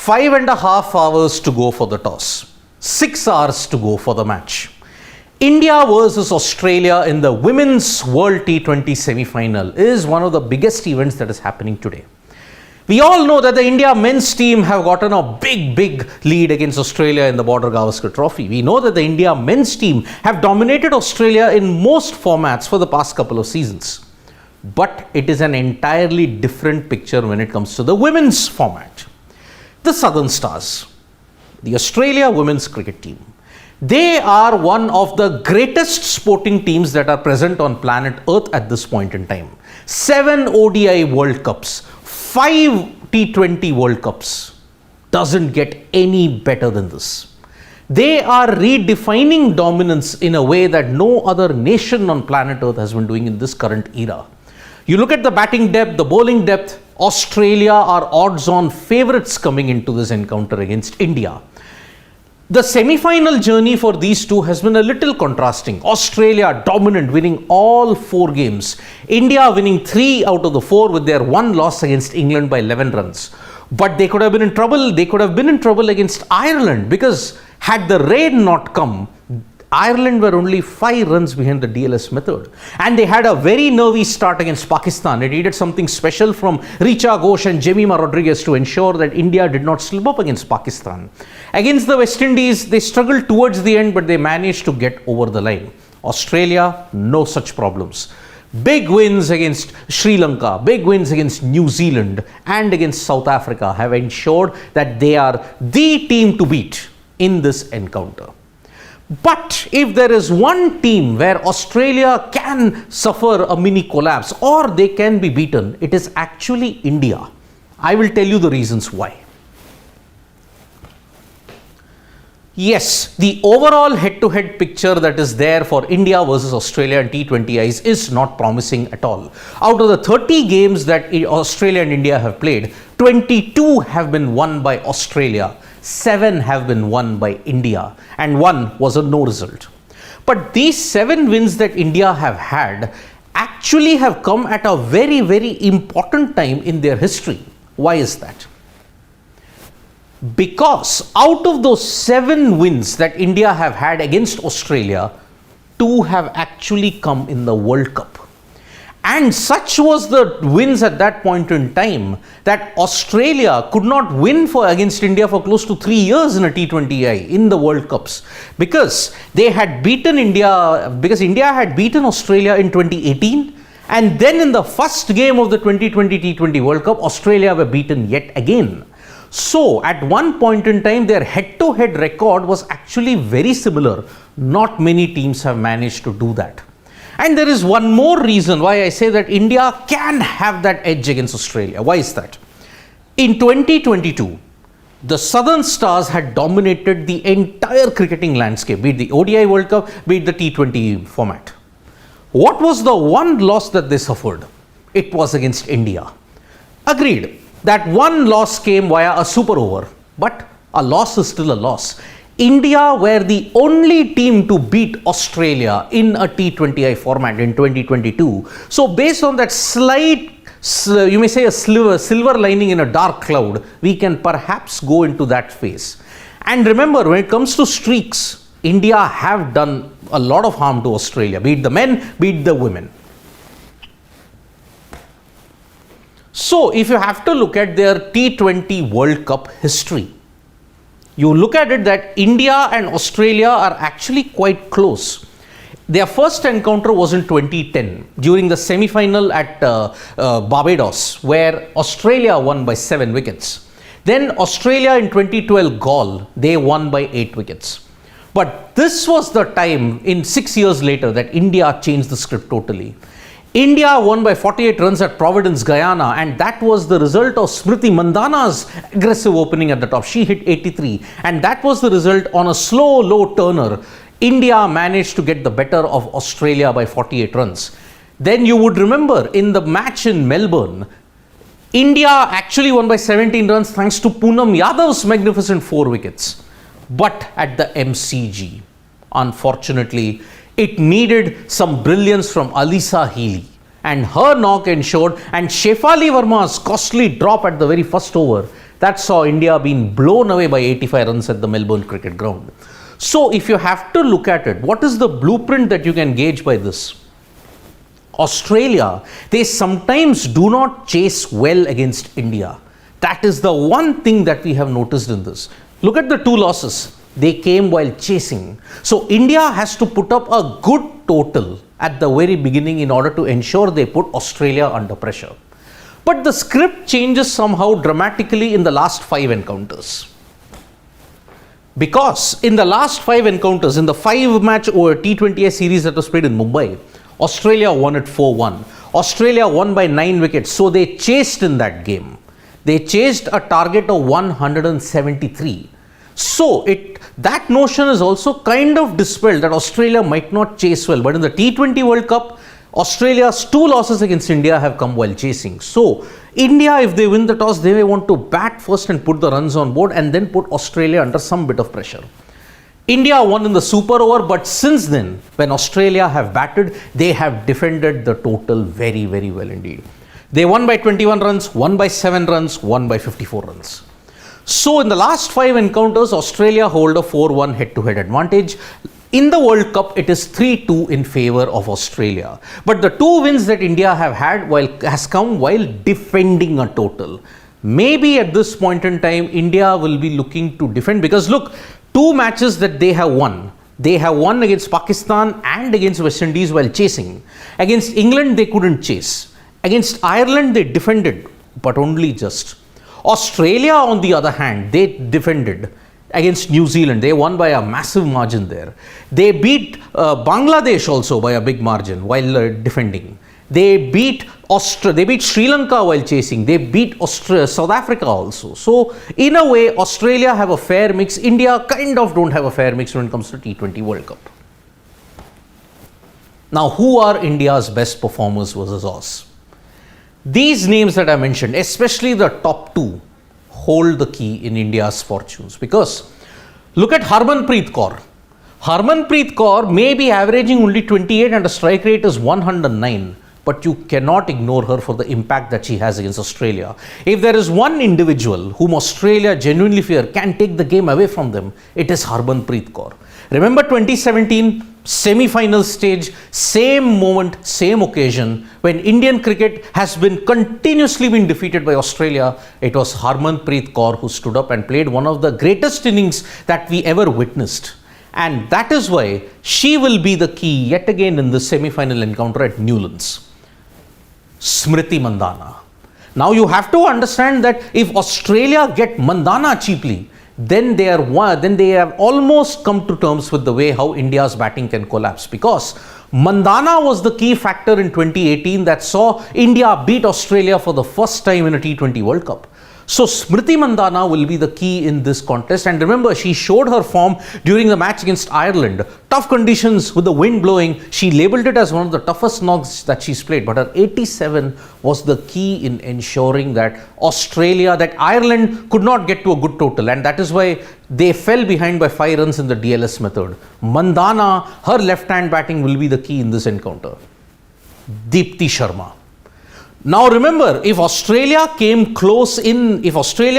5.5 hours to go for the toss, 6 hours to go for the match. India versus Australia in the Women's World T20 semi-final is one of the biggest events that is happening today. We all know that the India men's team have gotten a big lead against Australia in the Border Gavaskar Trophy. We know that the India men's team have dominated Australia in most formats for the past couple of seasons. But it is an entirely different picture when it comes to the women's format. The Southern Stars, the Australia women's cricket team, they are one of the greatest sporting teams that are present on planet Earth at this point in time. 7 ODI World Cups, 5 T20 World Cups. Doesn't get any better than this. They are redefining dominance in a way that no other nation on planet Earth has been doing in this current era. You look at the batting depth, the bowling depth, Australia are odds-on favourites coming into this encounter against India. The semi-final journey for these two has been a little contrasting. Australia dominant, winning all 4 games. India winning 3 out of the 4 with their 1 loss against England by 11 runs. But they could have been in trouble. They could have been in trouble against Ireland, because had the rain not come, Ireland were only 5 runs behind the DLS method. And they had a very nervy start against Pakistan. It needed something special from Richa Ghosh and Jemima Rodriguez to ensure that India did not slip up against Pakistan. Against the West Indies, they struggled towards the end, but they managed to get over the line. Australia, no such problems. Big wins against Sri Lanka, big wins against New Zealand and against South Africa have ensured that they are the team to beat in this encounter. But if there is one team where Australia can suffer a mini collapse or they can be beaten, it is actually India. I will tell you the reasons why. Yes, the overall head-to-head picture that is there for India versus Australia and T20Is is not promising at all. Out of the 30 games that Australia and India have played, 22 have been won by Australia. 7 have been won by India and 1 was a no result. But these 7 wins that India have had actually have come at a very important time in their history. Why is that? Because out of those 7 wins that India have had against Australia, 2 have actually come in the World Cup. And such was the wins at that point in time that Australia could not win against India for close to 3 years in a T20I in the World Cups, because they had beaten India, because India had beaten Australia in 2018, and then in the first game of the 2020 T20 World Cup, Australia were beaten yet again. So at one point in time, their head-to-head record was actually very similar. Not many teams have managed to do that. And there is one more reason why I say that India can have that edge against Australia. Why is that? In 2022, the Southern Stars had dominated the entire cricketing landscape, be it the ODI World Cup, be it the T20 format. What was the one loss that they suffered? It was against India. Agreed, that one loss came via a super over, but a loss is still a loss. India were the only team to beat Australia in a T20I format in 2022. So based on that slight, you may say a silver lining in a dark cloud, we can perhaps go into that phase. And remember, when it comes to streaks, India have done a lot of harm to Australia, be it the men, be it the women. So if you have to look at their T20 World Cup history, you look at it that India and Australia are actually quite close. Their first encounter was in 2010 during the semi-final at Barbados, where Australia won by 7 wickets. Then Australia in 2012 Gaul, they won by 8 wickets. But this was the time in 6 years later that India changed the script totally. India won by 48 runs at Providence, Guyana, and that was the result of Smriti Mandhana's aggressive opening at the top. She hit 83, and that was the result on a slow, low turner. India managed to get the better of Australia by 48 runs. Then you would remember in the match in Melbourne, India actually won by 17 runs thanks to Poonam Yadav's magnificent 4 wickets. But at the MCG, unfortunately, it needed some brilliance from Alyssa Healy. And her knock ensured, and Shefali Verma's costly drop at the very first over, that saw India being blown away by 85 runs at the Melbourne Cricket Ground. So if you have to look at it, what is the blueprint that you can gauge by this? Australia, they sometimes do not chase well against India. That is the one thing that we have noticed in this. Look at the two losses. They came while chasing. So India has to put up a good total at the very beginning in order to ensure they put Australia under pressure. But the script changes somehow dramatically in the last 5 encounters. Because in the last 5 encounters, in the 5-match or T20 series that was played in Mumbai, Australia won at 4-1. Australia won by 9 wickets. So they chased in that game. They chased a target of 173. So that notion is also kind of dispelled that Australia might not chase well. But in the T20 World Cup, Australia's 2 losses against India have come while chasing. So India, if they win the toss, they may want to bat first and put the runs on board and then put Australia under some bit of pressure. India won in the super over, but since then, when Australia have batted, they have defended the total very, very well indeed. They won by 21 runs, won by 7 runs, won by 54 runs. So in the last 5 encounters, Australia hold a 4-1 head-to-head advantage. In the World Cup, it is 3-2 in favor of Australia. But the 2 wins that India have had has come while defending a total. Maybe at this point in time, India will be looking to defend because look, 2 matches that they have won. They have won against Pakistan and against West Indies while chasing. Against England, they couldn't chase. Against Ireland, they defended, but only just. Australia, on the other hand, they defended against New Zealand. They won by a massive margin there. They beat Bangladesh also by a big margin while defending. They beat Sri Lanka while chasing. They beat South Africa also. So in a way, Australia have a fair mix. India kind of don't have a fair mix when it comes to T20 World Cup. Now, who are India's best performers versus Oz? These names that I mentioned, especially the top 2, hold the key in India's fortunes because look at Harmanpreet Kaur. Harmanpreet Kaur may be averaging only 28 and a strike rate is 109, but you cannot ignore her for the impact that she has against Australia. If there is one individual whom Australia genuinely fear can take the game away from them, it is Harmanpreet Kaur. Remember 2017 semi-final stage, same moment, same occasion, when Indian cricket has been continuously been defeated by Australia, it was Harmanpreet Kaur who stood up and played one of the greatest innings that we ever witnessed. And that is why she will be the key yet again in the semi-final encounter at Newlands. Smriti Mandhana. Now you have to understand that if Australia get Mandhana cheaply, then they have almost come to terms with the way how India's batting can collapse because Mandhana was the key factor in 2018 that saw India beat Australia for the first time in a T20 World Cup. So Smriti Mandhana will be the key in this contest, and remember, she showed her form during the match against Ireland. Tough conditions with the wind blowing. She labelled it as one of the toughest knocks that she's played, but her 87 was the key in ensuring that Ireland could not get to a good total, and that is why they fell behind by 5 runs in the DLS method. Mandhana, her left-hand batting will be the key in this encounter. Deepti Sharma. Now remember, if Australia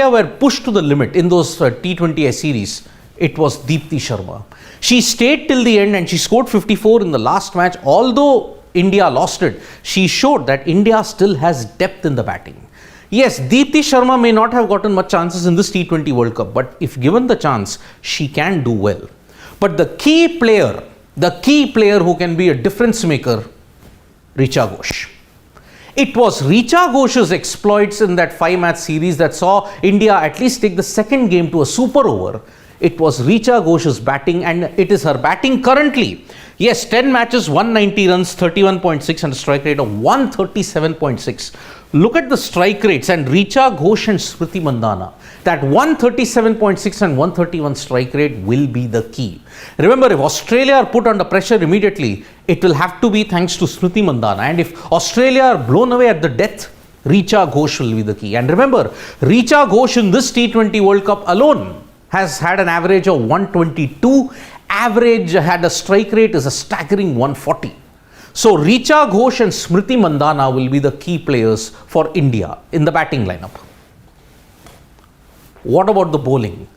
were pushed to the limit in those T20 series, it was Deepti Sharma. She stayed till the end and she scored 54 in the last match. Although India lost it, she showed that India still has depth in the batting. Yes, Deepti Sharma may not have gotten much chances in this T20 World Cup, but if given the chance, she can do well. But the key player who can be a difference maker, Richa Ghosh. It was Richa Ghosh's exploits in that 5-match series that saw India at least take the second game to a super over. It was Richa Ghosh's batting, and it is her batting currently. Yes, 10 matches, 190 runs, 31.6 and a strike rate of 137.6. Look at the strike rates and Richa Ghosh and Smriti Mandhana. That 137.6 and 131 strike rate will be the key. Remember, if Australia are put under pressure immediately, it will have to be thanks to Smriti Mandhana. And if Australia are blown away at the death, Richa Ghosh will be the key. And remember, Richa Ghosh in this T20 World Cup alone has had an average of 122. Average had a strike rate is a staggering 140. So Richa Ghosh and Smriti Mandhana will be the key players for India in the batting lineup. What about the bowling?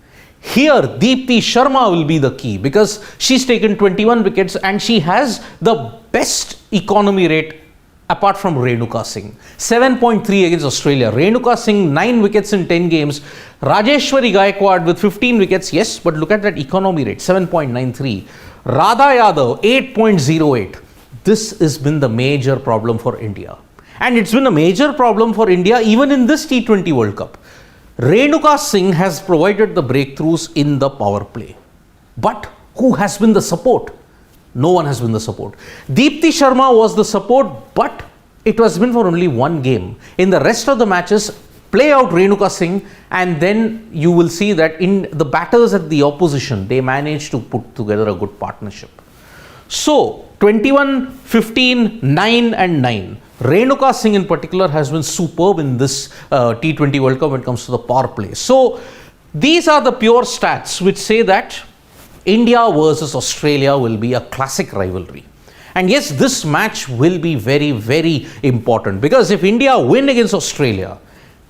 Here, Deepti Sharma will be the key because she's taken 21 wickets and she has the best economy rate apart from Renuka Singh. 7.3 against Australia. Renuka Singh, 9 wickets in 10 games. Rajeshwari Gaikwad with 15 wickets. Yes, but look at that economy rate, 7.93. Radha Yadav, 8.08. This has been the major problem for India. And it's been a major problem for India even in this T20 World Cup. Renuka Singh has provided the breakthroughs in the power play. But who has been the support? No one has been the support. Deepti Sharma was the support, but it has been for only one game. In the rest of the matches, play out Renuka Singh and then you will see that in the batters at the opposition, they managed to put together a good partnership. So, 21, 15, 9 and 9. Renuka Singh in particular has been superb in this T20 World Cup when it comes to the power play. So, these are the pure stats which say that India versus Australia will be a classic rivalry. And yes, this match will be very, very important because if India win against Australia,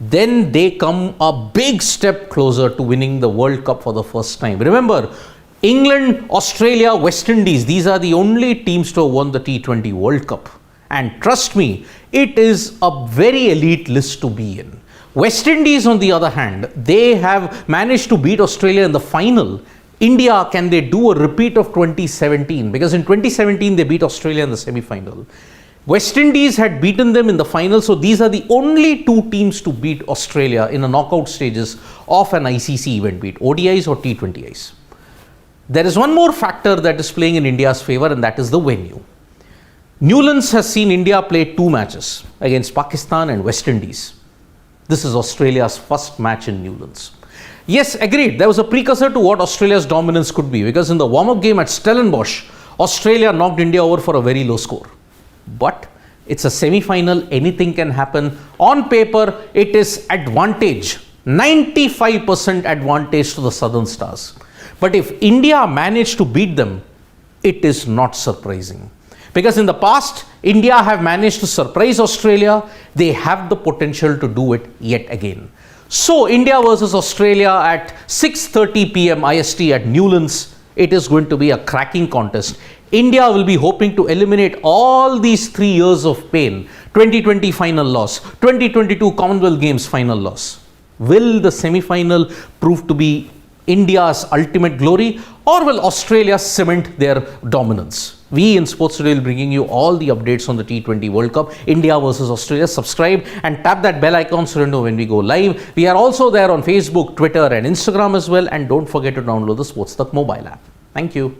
then they come a big step closer to winning the World Cup for the first time. Remember, England, Australia, West Indies, these are the only teams to have won the T20 World Cup. And trust me, it is a very elite list to be in. West Indies, on the other hand, they have managed to beat Australia in the final. India, can they do a repeat of 2017? Because in 2017, they beat Australia in the semi-final. West Indies had beaten them in the final, so these are the only two teams to beat Australia in a knockout stages of an ICC event, be it ODIs or T20Is. There is one more factor that is playing in India's favour, and that is the venue. Newlands has seen India play 2 matches against Pakistan and West Indies. This is Australia's first match in Newlands. Yes, agreed, there was a precursor to what Australia's dominance could be because in the warm-up game at Stellenbosch, Australia knocked India over for a very low score. But it's a semi-final, anything can happen. On paper, it is advantage, 95% advantage to the Southern Stars. But if India managed to beat them, it is not surprising. Because in the past, India have managed to surprise Australia. They have the potential to do it yet again. So, India versus Australia at 6:30 p.m. IST at Newlands. It is going to be a cracking contest. India will be hoping to eliminate all these 3 years of pain. 2020 final loss, 2022 Commonwealth Games final loss. Will the semi-final prove to be India's ultimate glory, or will Australia cement their dominance? We in Sports Today will bringing you all the updates on the T20 World Cup, India versus Australia. Subscribe and tap that bell icon so you know when we go live. We are also there on Facebook, Twitter and Instagram as well. And don't forget to download the SportsTak mobile app. Thank you.